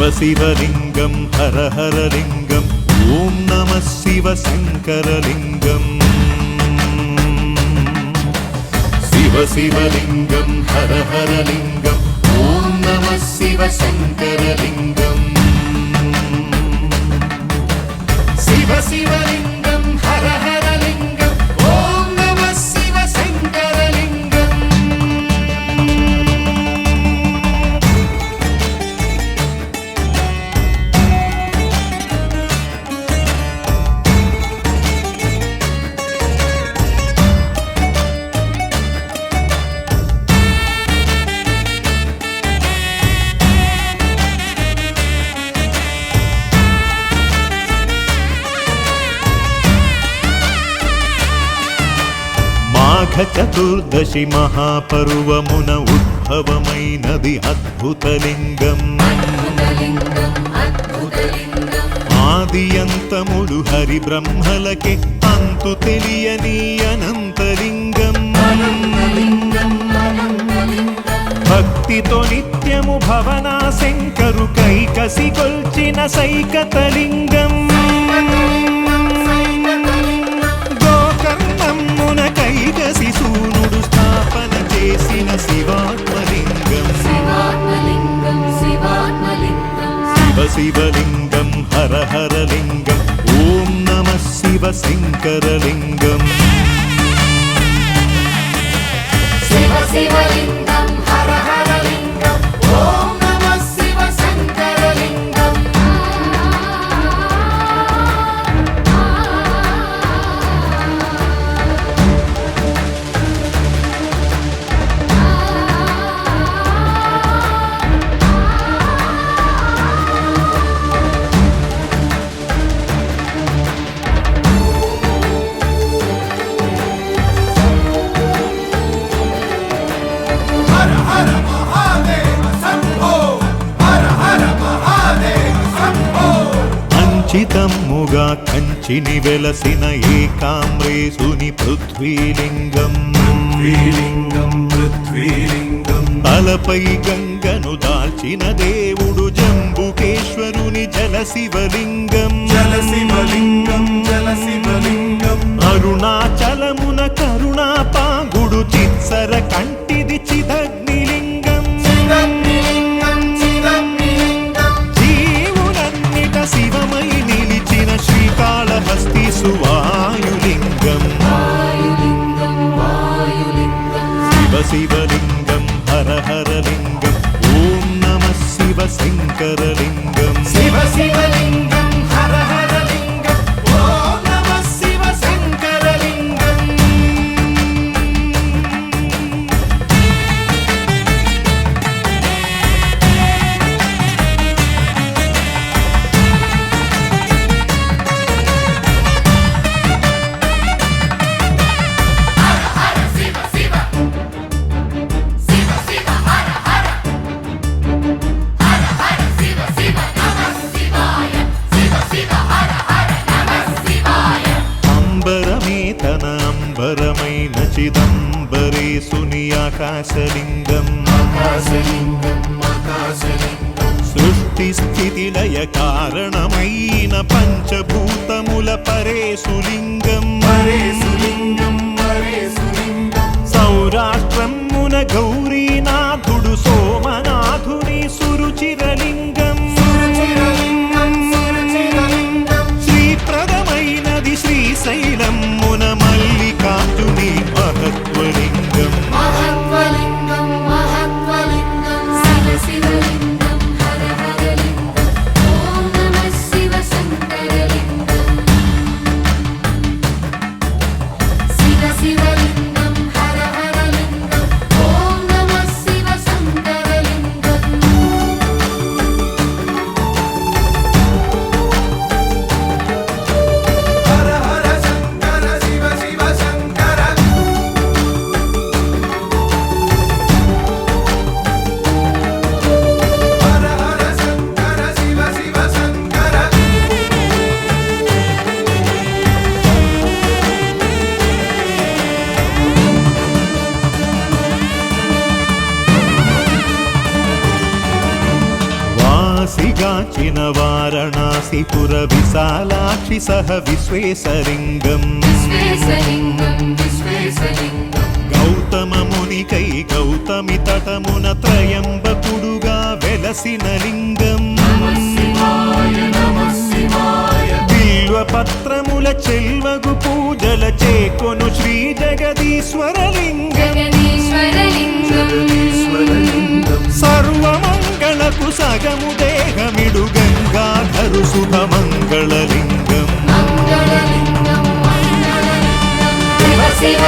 शिवलिङ्गं हर हर लिङ्गम् ॐ नमः शिवशङ्करलिङ्गम् शिवलिङ्गं हर हर लिङ्गम् ॐ नमः शिवशङ्करलिङ्गम् शिवलिङ्गं हर हर लिङ्गम् ॐ नमः शिवशङ्करलिङ्गम् చతుర్దశి మహాపర్వమున ఉద్భవమైనది అద్భుతలింగం ఆది అంతములు హరి బ్రహ్మలకే అంతు తెలియని అనంతలింగం భక్తితో నిత్యము భవనా శంకరు కైకసి కొల్చిన సైకతలింగం కైకసి సూనుడు స్థాపన చేసిన శివాత్మలింగం శివలింగం హర హర లింగం ఓం నమః శివశంకరలింగం శివలింగం హర హర లింగం ఓం నమః శివశంకరలింగం చితమ్ముగా కంచిని వెలసిన ఏకామ్రేసుని పృథ్వీలింగం తలపై గంగను దాల్చిన దేవుడు జంబుకేశ్వరుని జలశివలింగం అరుణాచలమున కరుణాపాంగుడు చిత్సర కంటిది చిదగ్నిలింగం జీవులన్నిట శివమై నిలిచిన శ్రీకాళహస్తి సువాయులింగం శివలింగం హర హర లింగం ఓం నమః శివశంకరలింగం శివలింగం హర హర లింగం ఓం నమః శివశంకరలింగం అంబరమైన చిదంబరేశుని ఆకాశలింగం సృష్టి స్థితి లయ కారణమైన పంచభూతముల పరేశులింగం సౌరాష్ట్రమున గౌరీనాథుడు సోమనాథుని సురుచిరలింగం శ్రీప్రదమైనది శ్రీశైలమున మల్లికార్జుని మహత్వలింగం వారణాసిపుర విశాలాక్షి సహ విశ్వేశలింగం గౌతమ మునికై గౌతమి తటమున త్రయంబకుడుగా వెలసిన లింగం బిల్వపత్రముల చెల్వగు పూజల చేకొను శ్రీ జగదీశ్వరలింగం సర్వమంగళకు సగము దేహమిడు గంగాధరు శుభమంగళలింగం శివ